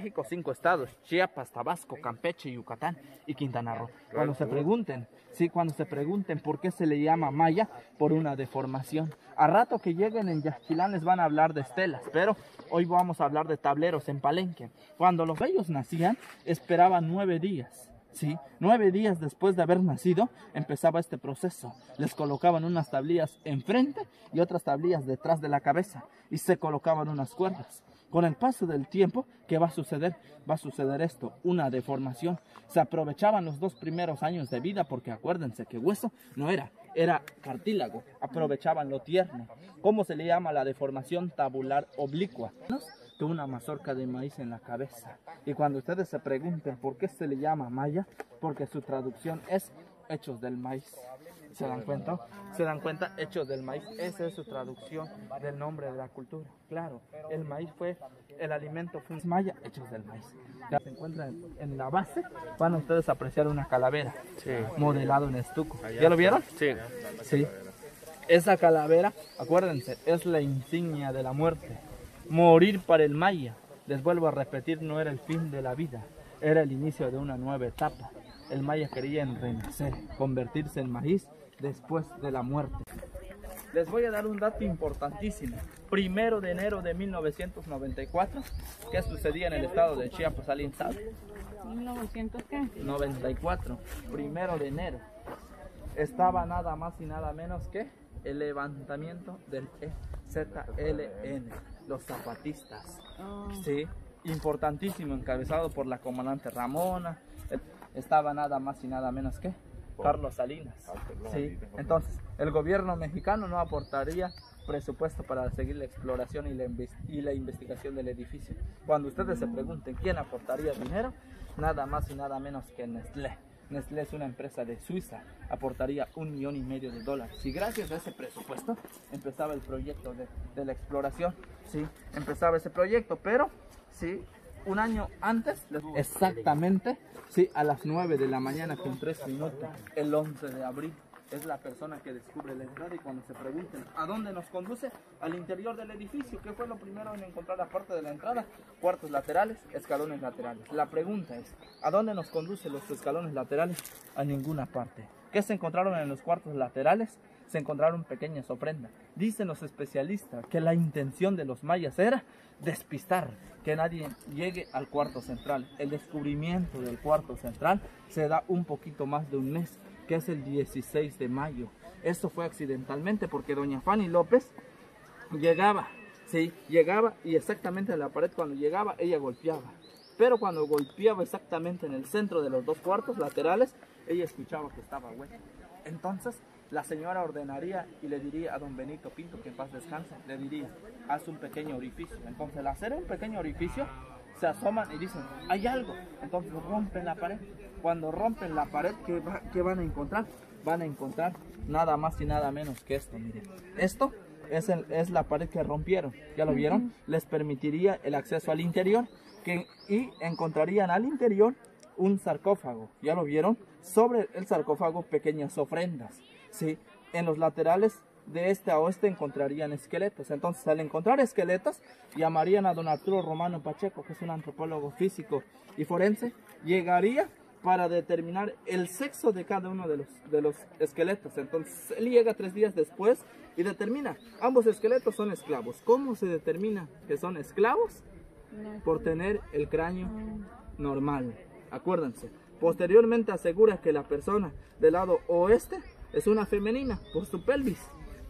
México 5 estados: Chiapas, Tabasco, Campeche, Yucatán y Quintana Roo. Cuando se pregunten por qué se le llama maya, por una deformación. A rato que lleguen en Yaxchilán les van a hablar de estelas, pero hoy vamos a hablar de tableros en Palenque. Cuando los bellos nacían, esperaban 9 días. Sí, 9 días después de haber nacido empezaba este proceso. Les colocaban unas tablillas enfrente y otras tablillas detrás de la cabeza y se colocaban unas cuerdas. Con el paso del tiempo, ¿qué va a suceder? Va a suceder esto, una deformación. Se aprovechaban los 2 primeros años de vida porque acuérdense que hueso no era cartílago. Aprovechaban lo tierno. ¿Cómo se le llama la deformación tabular oblicua? De una mazorca de maíz en la cabeza. Y cuando ustedes se pregunten por qué se le llama maya, porque su traducción es hechos del maíz. ¿Se dan cuenta? ¿Se dan cuenta? Hechos del maíz. Esa es su traducción del nombre de la cultura. Claro, el maíz fue el alimento maya, hechos del maíz. Ya se encuentra en la base. Van a ustedes a apreciar una calavera, sí, modelado en estuco. ¿Ya lo vieron? Sí. Sí. Esa calavera, acuérdense, es la insignia de la muerte. Morir para el maya, les vuelvo a repetir, no era el fin de la vida, era el inicio de una nueva etapa. El maya quería renacer, convertirse en maíz después de la muerte. Les voy a dar un dato importantísimo. 1 de enero de 1994, ¿qué sucedía en el estado de Chiapas? ¿Alguien sabe? ¿1900 qué? 94, 1 de enero. Estaba nada más y nada menos que el levantamiento del EZLN, los zapatistas. Sí, importantísimo, encabezado por la comandante Ramona. Estaba nada más y nada menos que Carlos Salinas. Sí, entonces el gobierno mexicano no aportaría presupuesto para seguir la exploración y la investigación del edificio. Cuando ustedes se pregunten quién aportaría dinero, nada más y nada menos que Nestlé. Nestlé es una empresa de Suiza, aportaría $1,5 millones de dólares. Y gracias a ese presupuesto empezaba el proyecto de la exploración. Sí, empezaba ese proyecto, pero sí, un año antes, exactamente, sí, a las 9 de la mañana con 3 minutos, el 11 de abril. Es la persona que descubre la entrada y cuando se pregunten ¿a dónde nos conduce? Al interior del edificio. ¿Qué fue lo primero en encontrar aparte de la entrada? Cuartos laterales, escalones laterales. La pregunta es, ¿a dónde nos conducen los escalones laterales? A ninguna parte. ¿Qué se encontraron en los cuartos laterales? Se encontraron pequeñas ofrendas. Dicen los especialistas que la intención de los mayas era despistar, que nadie llegue al cuarto central. El descubrimiento del cuarto central se da un poquito más de un mes, que es el 16 de mayo. Esto fue accidentalmente porque doña Fanny López llegaba, sí, llegaba y exactamente a la pared cuando llegaba ella golpeaba. Pero cuando golpeaba exactamente en el centro de los 2 cuartos laterales, ella escuchaba que estaba hueco. Entonces la señora ordenaría y le diría a don Benito Pinto, que en paz descanse, le diría, haz un pequeño orificio. Entonces al hacer un pequeño orificio, se asoman y dicen, hay algo. Entonces rompen la pared. Cuando rompen la pared, ¿qué van a encontrar? Van a encontrar nada más y nada menos que esto, miren. Esto es la pared que rompieron, ¿ya lo vieron? Les permitiría el acceso al interior y encontrarían al interior un sarcófago, ¿ya lo vieron? Sobre el sarcófago pequeñas ofrendas, ¿sí? En los laterales de este a oeste encontrarían esqueletos. Entonces al encontrar esqueletos llamarían a don Arturo Romano Pacheco, que es un antropólogo físico y forense, llegaría para determinar el sexo de cada uno de los esqueletos. Entonces él llega 3 días después y determina, ambos esqueletos son esclavos. ¿Cómo se determina que son esclavos? Por tener el cráneo normal, acuérdense. Posteriormente asegura que la persona del lado oeste es una femenina por su pelvis,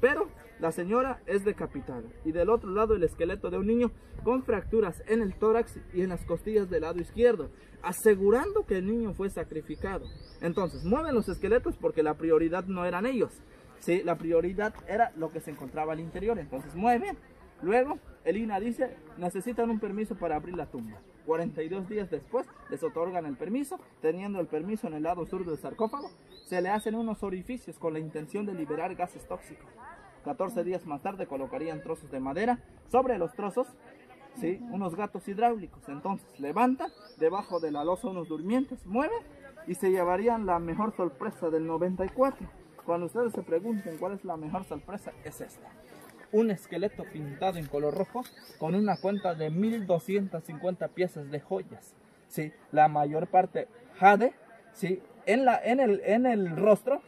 pero la señora es decapitada. Y del otro lado el esqueleto de un niño con fracturas en el tórax y en las costillas del lado izquierdo, asegurando que el niño fue sacrificado. Entonces mueven los esqueletos porque la prioridad no eran ellos, ¿sí? La prioridad era lo que se encontraba al interior. Entonces mueven. Luego el INAH dice, necesitan un permiso para abrir la tumba. 42 días después les otorgan el permiso. Teniendo el permiso en el lado sur del sarcófago, se le hacen unos orificios con la intención de liberar gases tóxicos. 14 días más tarde colocarían trozos de madera. Sobre los trozos, ¿sí?, unos gatos hidráulicos. Entonces levantan debajo de la losa unos durmientes, mueven y se llevarían la mejor sorpresa del 94. Cuando ustedes se pregunten cuál es la mejor sorpresa, es esta. un esqueleto pintado en color rojo con una cuenta de 1250 piezas de joyas. ¿Sí? La mayor parte jade, ¿sí? En el rostro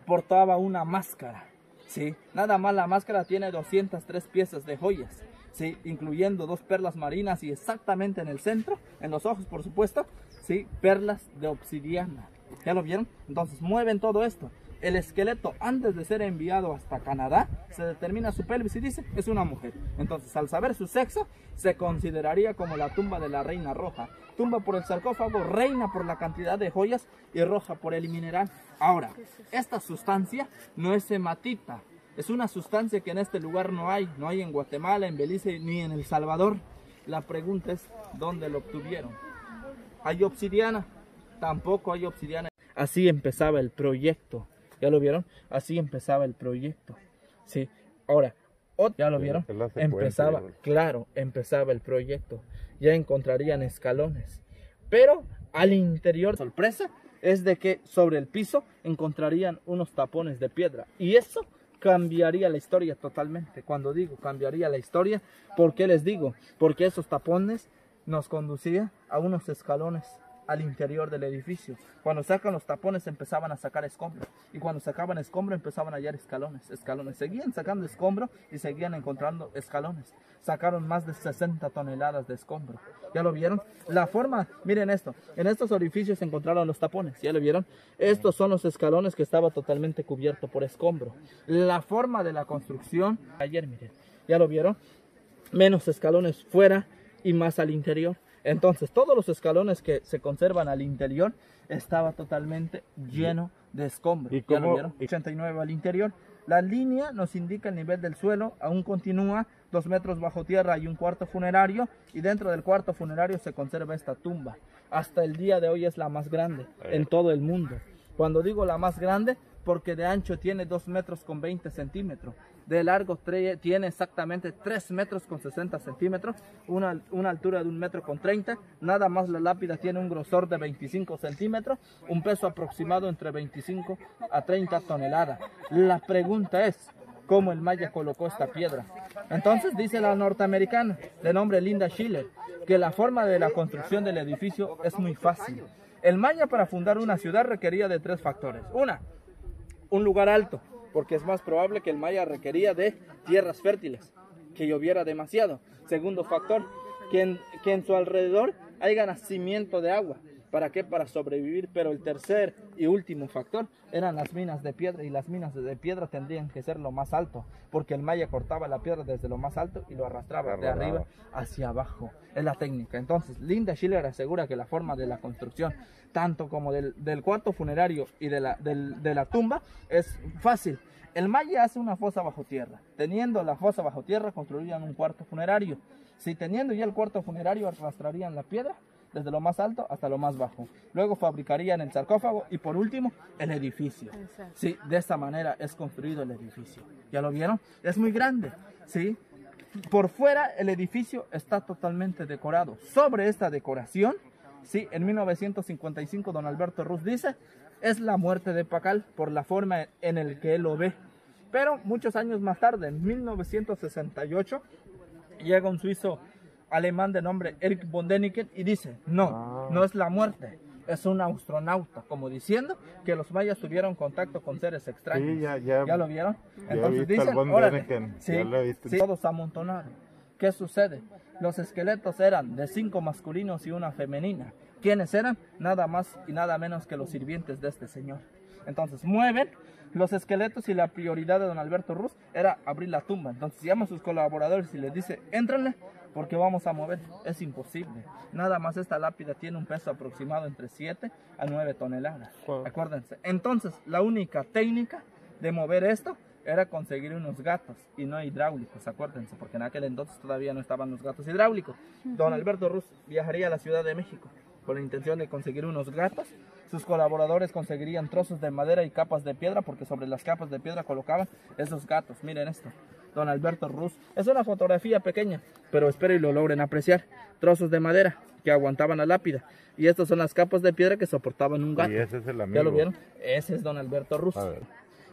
portaba una máscara. ¿Sí? Nada más la máscara tiene 203 piezas de joyas, ¿sí? Incluyendo 2 perlas marinas y exactamente en el centro, en los ojos por supuesto, ¿sí? Perlas de obsidiana. ¿Ya lo vieron? Entonces mueven todo esto. El esqueleto, antes de ser enviado hasta Canadá, se determina su pelvis y dice, es una mujer. Entonces, al saber su sexo, se consideraría como la tumba de la reina roja. Tumba por el sarcófago, reina por la cantidad de joyas y roja por el mineral. Ahora, esta sustancia no es hematita. Es una sustancia que en este lugar no hay. No hay en Guatemala, en Belice, ni en El Salvador. La pregunta es, ¿dónde lo obtuvieron? ¿Hay obsidiana? Tampoco hay obsidiana. Así empezaba el proyecto. ¿Ya lo vieron? Así empezaba el proyecto. Sí. Ahora, ¿ya lo vieron? Empezaba, claro, empezaba el proyecto. Ya encontrarían escalones. Pero al interior, sorpresa, es de que sobre el piso encontrarían unos tapones de piedra. Y eso cambiaría la historia totalmente. Cuando digo cambiaría la historia, ¿por qué les digo? Porque esos tapones nos conducían a unos escalones al interior del edificio. Cuando sacan los tapones empezaban a sacar escombro, y cuando sacaban escombro empezaban a hallar escalones, seguían sacando escombro y seguían encontrando escalones. Sacaron más de 60 toneladas de escombro. ¿Ya lo vieron? La forma, miren esto, en estos orificios se encontraron los tapones. ¿Ya lo vieron? Estos son los escalones que estaba totalmente cubierto por escombro. La forma de la construcción, ayer miren, ¿ya lo vieron? Menos escalones fuera y más al interior. Entonces, todos los escalones que se conservan al interior estaba totalmente lleno de escombros. ¿Ya lo vieron? 89 al interior. La línea nos indica el nivel del suelo, aún continúa 2 metros bajo tierra y un cuarto funerario, y dentro del cuarto funerario se conserva esta tumba. Hasta el día de hoy es la más grande en todo el mundo. Cuando digo la más grande, porque de ancho tiene 2 metros con 20 centímetros. De largo tiene exactamente 3 metros con 60 centímetros, una altura de 1 metro con 30. Nada más la lápida tiene un grosor de 25 centímetros, un peso aproximado entre 25 a 30 toneladas. La pregunta es, ¿cómo el maya colocó esta piedra? Entonces dice la norteamericana, de nombre Linda Schiller, que la forma de la construcción del edificio es muy fácil. El maya para fundar una ciudad requería de 3 factores. Un lugar alto, porque es más probable que el maya requería de tierras fértiles, que lloviera demasiado. Segundo factor, que en su alrededor haya nacimiento de agua. ¿Para qué? Para sobrevivir. Pero el tercer y último factor eran las minas de piedra, y las minas de piedra tendrían que ser lo más alto, porque el maya cortaba la piedra desde lo más alto y lo arrastraba de arriba hacia abajo. Es la técnica. Entonces, Linda Schiller asegura que la forma de la construcción, tanto como del cuarto funerario y de la tumba, es fácil. El maya hace una fosa bajo tierra. Teniendo la fosa bajo tierra, construirían un cuarto funerario. Si teniendo ya el cuarto funerario, arrastrarían la piedra desde lo más alto hasta lo más bajo. Luego fabricarían el sarcófago y por último el edificio. Exacto. Sí, de esta manera es construido el edificio. ¿Ya lo vieron? Es muy grande, ¿sí? Por fuera el edificio está totalmente decorado. Sobre esta decoración, sí, en 1955 don Alberto Ruz dice, es la muerte de Pacal por la forma en el que él lo ve. Pero muchos años más tarde, en 1968, llega un suizo alemán de nombre Erich von Däniken y dice, no es la muerte, es un astronauta, como diciendo que los mayas tuvieron contacto con seres extraños. Sí, ¿ya lo vieron? Entonces dicen, órale, sí, todos amontonaron. ¿Qué sucede? Los esqueletos eran de 5 masculinos y una femenina. ¿Quiénes eran? Nada más y nada menos que los sirvientes de este señor. Entonces mueven los esqueletos y la prioridad de don Alberto Ruz era abrir la tumba. Entonces llama a sus colaboradores y les dice, éntrenle porque vamos a mover. Es imposible. Nada más esta lápida tiene un peso aproximado entre 7 a 9 toneladas. Wow. Acuérdense. Entonces la única técnica de mover esto era conseguir unos gatos y no hidráulicos, acuérdense, porque en aquel entonces todavía no estaban los gatos hidráulicos. Don Alberto Ruz viajaría a la Ciudad de México con la intención de conseguir unos gatos. Sus colaboradores conseguirían trozos de madera y capas de piedra, porque sobre las capas de piedra colocaban esos gatos. Miren esto, don Alberto Ruz. Es una fotografía pequeña, pero espero y lo logren apreciar. Trozos de madera que aguantaban la lápida. Y estas son las capas de piedra que soportaban un gato. Y ese es el amigo. ¿Ya lo vieron? Ese es don Alberto Ruz.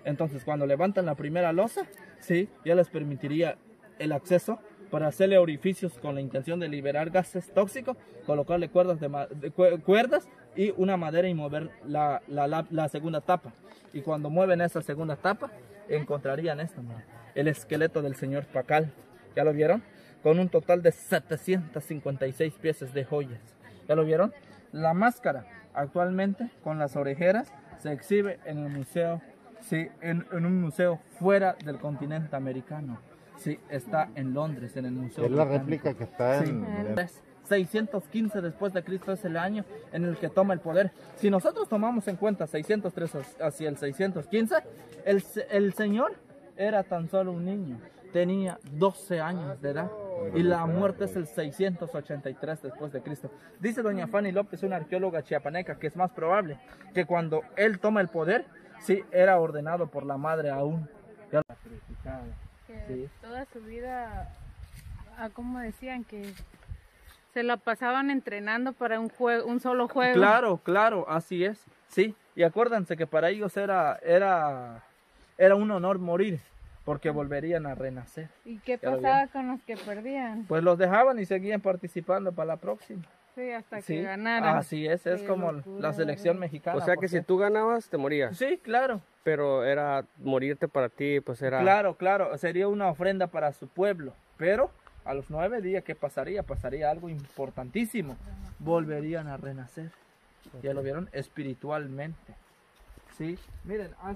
Entonces, cuando levantan la primera losa, sí, ya les permitiría el acceso para hacerle orificios con la intención de liberar gases tóxicos, colocarle cuerdas y una madera y mover la segunda tapa. Y cuando mueven esa segunda tapa, encontrarían esto, miren, el esqueleto del señor Pacal. ¿Ya lo vieron? Con un total de 756 piezas de joyas. ¿Ya lo vieron? La máscara, actualmente, con las orejeras, se exhibe en el museo, sí, en un museo fuera del continente americano. Sí, está en Londres, en el museo. Es la réplica que está sí, en... 615 después de Cristo es el año en el que toma el poder. Si nosotros tomamos en cuenta 603 hacia el 615, el Señor era tan solo un niño. Tenía 12 años de edad y la muerte es el 683 después de Cristo. Dice doña Fanny López, una arqueóloga chiapaneca, que es más probable que cuando él toma el poder, sí, era ordenado por la madre aún. Ya Que sí. Toda su vida, como decían, que se la pasaban entrenando para un solo juego. Claro, claro, así es. Sí, y acuérdense que para ellos era un honor morir, porque volverían a renacer. ¿Y qué ¿Ya lo pasaba con los que perdían? Pues los dejaban y seguían participando para la próxima. Sí, hasta Sí, que ganaran. así es Qué como locura, la selección ¿verdad? mexicana. O sea que si tú ganabas, te morías. Sí, claro, Pero era morirte para ti, pues era... claro, claro, sería una ofrenda para su pueblo, pero a los 9 días, ¿qué pasaría? Pasaría algo importantísimo, volverían a renacer. ¿Ya lo vieron? Espiritualmente. Sí, miren,